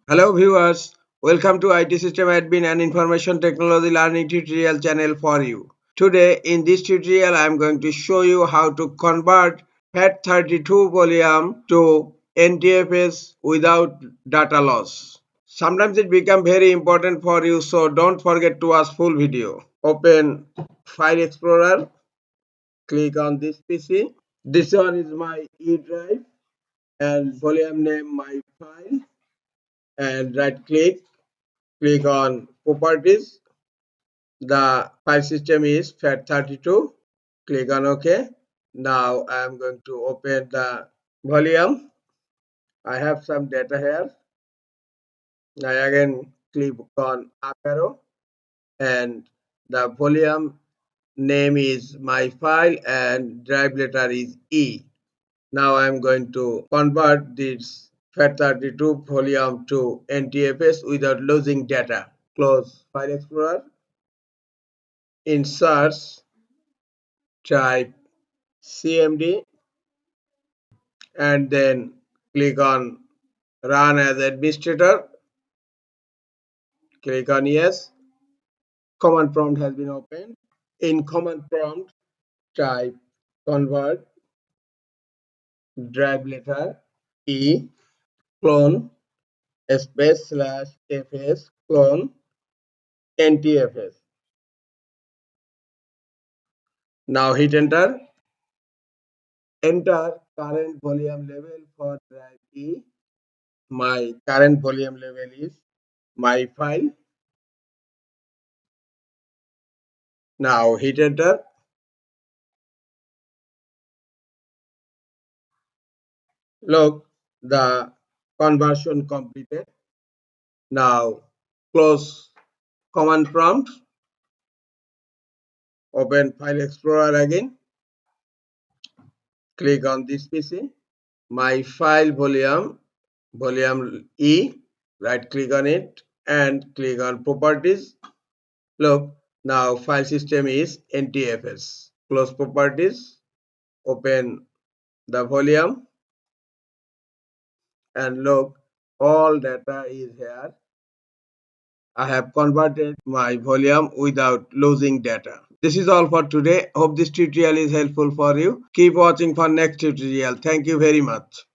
Hello viewers, welcome to IT System Admin and Information Technology Learning tutorial channel for you. Today in this tutorial I am going to show you how to convert Fat32 volume to NTFS without data loss. Sometimes it becomes very important for you, so don't forget to watch full video. Open File Explorer, click on this PC. This one is my E drive and volume name my file, and right click on properties. The file system is FAT32. Click on OK. Now I am going to open the volume. I have some data here. Now again click on up arrow, and the volume name is my file and drive letter is E. Now I am going to convert this FAT32 volume to NTFS without losing data. Close File Explorer. In search, type CMD and then click on Run as Administrator. Click on Yes. Command prompt has been opened. In command prompt, type convert drive letter E clone space slash fs clone NTFS. Now hit enter. Enter current volume level for drive E. My current volume level is my file. Now hit enter. Look, the conversion completed. Now close command prompt, open File Explorer again, click on this PC, my file volume E, right click on it and click on properties. Look, now file system is NTFS. Close properties, open the volume, and look, all data is here. I have converted my volume without losing data. This is all for today. Hope this tutorial is helpful for you. Keep watching for next tutorial. Thank you very much.